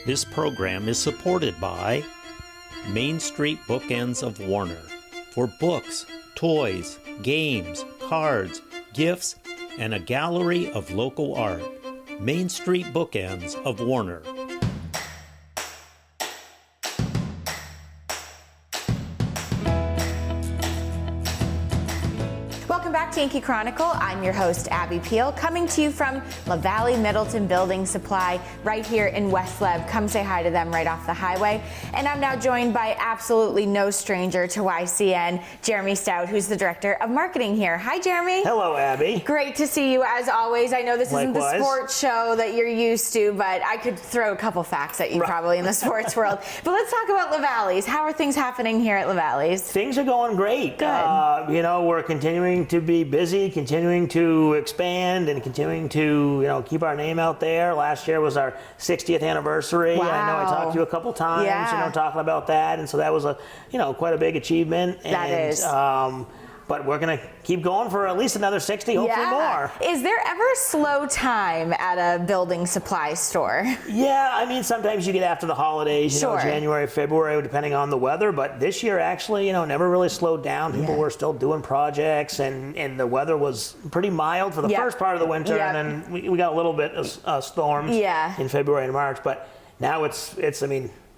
This program is supported by Main Street Bookends of Warner for books, toys, games, cards, gifts, and a gallery of local art. Main Street Bookends of Warner. Welcome back to Yankee Chronicle. I'm your host, Abby Peel, coming to you from LaValley Middleton Building Supply right here in West Leb. Come say hi to them right off the highway. And I'm now joined by absolutely no stranger to YCN, Jeremy Stout, who's the Director of Marketing here. Hi, Jeremy. Hello, Abby. Great to see you as always. I know this isn't the sports show that you're used to, but I could throw a couple facts at you probably in the sports world. But let's talk about LaValley's. How are things happening here at LaValley's? Things are going great. Good. We're continuing to be busy, continuing to expand, and continuing to, keep our name out there. Last year was our 60th anniversary. Wow. I know I talked to you a couple times, talking about that, and so that was quite a big achievement. That is. But we're going to keep going for at least another 60, hopefully more. Is there ever a slow time at a building supply store? Yeah, sometimes you get after the holidays, January, February, depending on the weather. But this year, actually, never really slowed down. People were still doing projects, and the weather was pretty mild for the first part of the winter. And then we got a little bit of storms in February and March. But now it's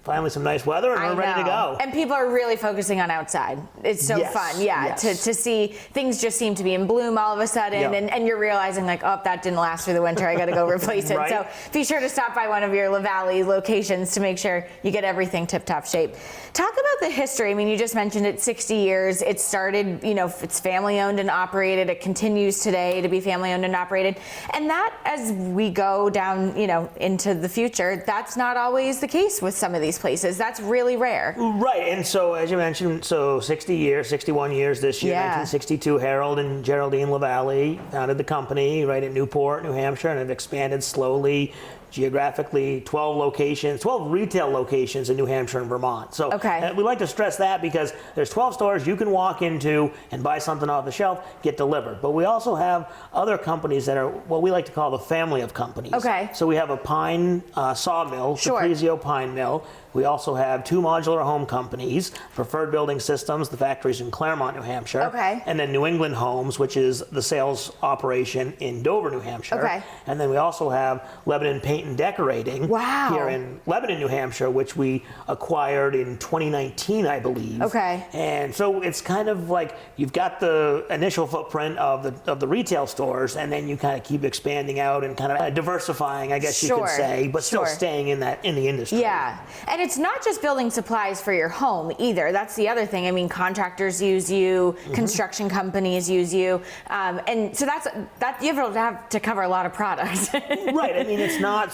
finally some nice weather, and we're ready to go. And people are really focusing on outside. It's so fun, to see things just seem to be in bloom all of a sudden, and you're realizing that didn't last through the winter, I gotta go replace it. Right. So be sure to stop by one of your LaValley locations to make sure you get everything tip-top shape. Talk about the history. You just mentioned it's 60 years. It started, it's family owned and operated. It continues today to be family owned and operated. And that, as we go down, into the future, that's not always the case with some of these places. That's really rare. Right, and so as you mentioned, 60 years, 61 years this year, 1962, Harold and Geraldine LaValley founded the company right in Newport, New Hampshire, and have expanded slowly, geographically, 12 retail locations in New Hampshire and Vermont. So we like to stress that because there's 12 stores you can walk into and buy something off the shelf, get delivered. But we also have other companies that are what we like to call the family of companies. Okay. So we have a pine sawmill, Saprizio Pine Mill. We also have 2 modular home companies, Preferred Building Systems, the factories in Claremont, New Hampshire. Okay. And then New England Homes, which is the sales operation in Dover, New Hampshire. Okay. And then we also have Lebanon Paint and Decorating here in Lebanon, New Hampshire, which we acquired in 2019, I believe. Okay. And so it's kind of like you've got the initial footprint of the retail stores, and then you kind of keep expanding out and kind of diversifying, I guess you could say, but still staying in the industry. Yeah. And it's not just building supplies for your home either. That's the other thing. Contractors use you, construction companies use you, and so that you have to cover a lot of products. Right.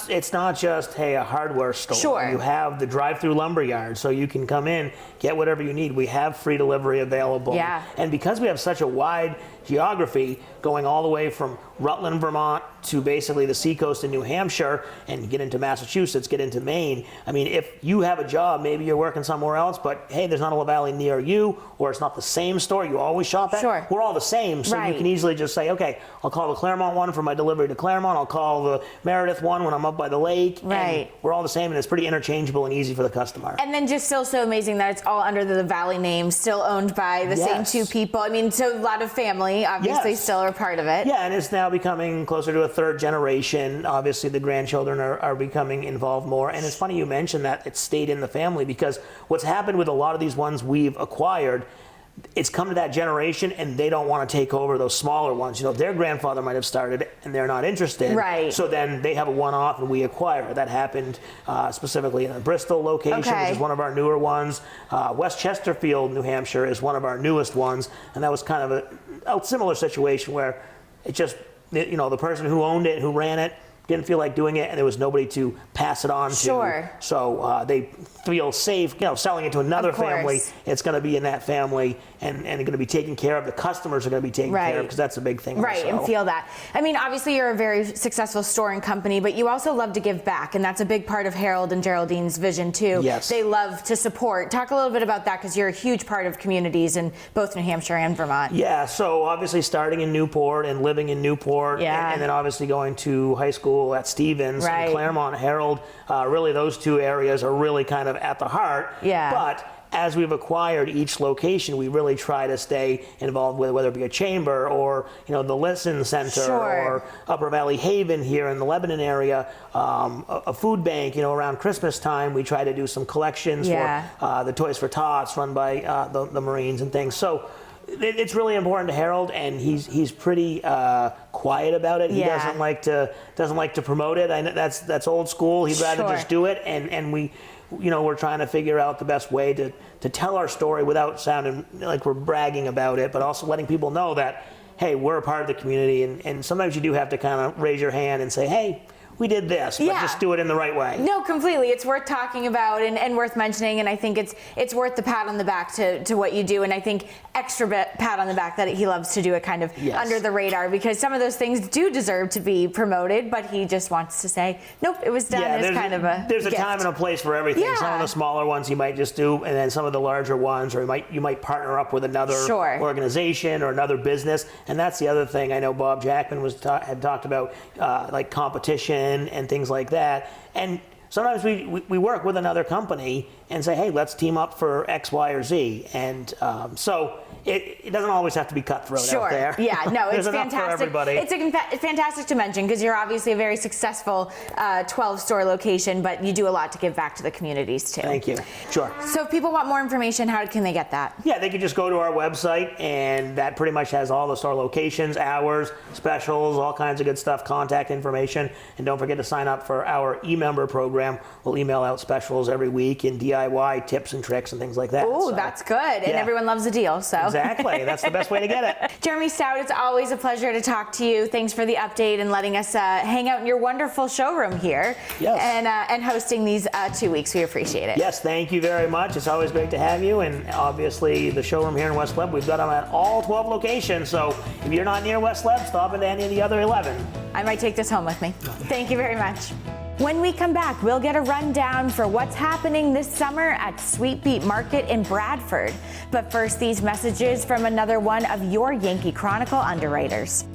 It's not just a hardware store. Sure. You have the drive-through lumber yard, so you can come in, get whatever you need. We have free delivery available. Yeah. And because we have such a wide geography, going all the way from Rutland, Vermont, to basically the seacoast in New Hampshire, and get into Massachusetts, get into Maine. If you have a job, maybe you're working somewhere else, but hey, there's not a LaValley near you, or it's not the same store you always shop at. Sure. We're all the same, so you can easily just say, okay, I'll call the Claremont one for my delivery to Claremont. I'll call the Meredith one when I'm up by the lake. Right. And we're all the same, and it's pretty interchangeable and easy for the customer. And then just still so amazing that it's all under the LaValley name, still owned by the same 2 people. So a lot of family, obviously, still are part of it. Yeah, and it's now becoming closer to a 3rd generation. Obviously, the grandchildren are becoming involved more. And it's funny you mentioned that it stayed in the family, because what's happened with a lot of these ones we've acquired, it's come to that generation and they don't want to take over those smaller ones. Their grandfather might have started and they're not interested. Right. So then they have a one-off and we acquire. That happened specifically in the Bristol location, which is one of our newer ones. West Chesterfield, New Hampshire is one of our newest ones. And that was kind of a similar situation where it just, the person who owned it, who ran it, didn't feel like doing it, and there was nobody to pass it on to. So they feel safe, selling it to another family. It's going to be in that family, and going to be taken care of. The customers are going to be taken care of, because that's a big thing. Right, also. and feel that. Obviously you're a very successful store and company, but you also love to give back, and that's a big part of Harold and Geraldine's vision too. Yes. They love to support. Talk a little bit about that, because you're a huge part of communities in both New Hampshire and Vermont. Yeah, so obviously starting in Newport and living in Newport, and then obviously going to high school School at Stevens and Claremont Herald. Really, those two areas are really kind of at the heart. Yeah. But as we've acquired each location, we really try to stay involved with whether it be a chamber or the Listen Center or Upper Valley Haven here in the Lebanon area, a food bank. Around Christmas time, we try to do some collections for the Toys for Tots run by the Marines and things. So it's really important to Harold, and he's pretty quiet about it. He doesn't like to promote it. I know that's old school. He'd rather just do it, and we. We're trying to figure out the best way to tell our story without sounding like we're bragging about it, but also letting people know that, hey, we're a part of the community, and sometimes you do have to kind of raise your hand and say, hey, we did this, but just do it in the right way. No, completely. It's worth talking about and worth mentioning, and I think it's worth the pat on the back to what you do, and I think extra pat on the back that he loves to do it kind of under the radar, because some of those things do deserve to be promoted, but he just wants to say, nope, it was done as kind of a There's gift. a time and a place for everything. Some of the smaller ones you might just do, and then some of the larger ones, or you might partner up with another organization or another business, and that's the other thing. I know Bob Jackman had talked about, like competition and things like that. And sometimes we work with another company and say, hey, let's team up for X, Y, or Z. And so it doesn't always have to be cutthroat out there. Yeah, no, it's fantastic. For everybody. It's fantastic to mention, because you're obviously a very successful 12-store location, but you do a lot to give back to the communities too. Thank you. Sure. So if people want more information, how can they get that? Yeah, they can just go to our website, and that pretty much has all the store locations, hours, specials, all kinds of good stuff, contact information. And don't forget to sign up for our e-member program. We'll email out specials every week and DIY tips and tricks and things like that. Oh, that's good. And everyone loves a deal, so. Exactly. That's the best way to get it. Jeremy Stout, it's always a pleasure to talk to you. Thanks for the update and letting us hang out in your wonderful showroom here. Yes. And hosting these 2 weeks. We appreciate it. Yes, thank you very much. It's always great to have you. And obviously, the showroom here in West Leb, we've got them at all 12 locations. So if you're not near West Leb, stop into any of the other 11. I might take this home with me. Thank you very much. When we come back, we'll get a rundown for what's happening this summer at Sweet Beet Market in Bradford. But first, these messages from another one of your Yankee Chronicle underwriters.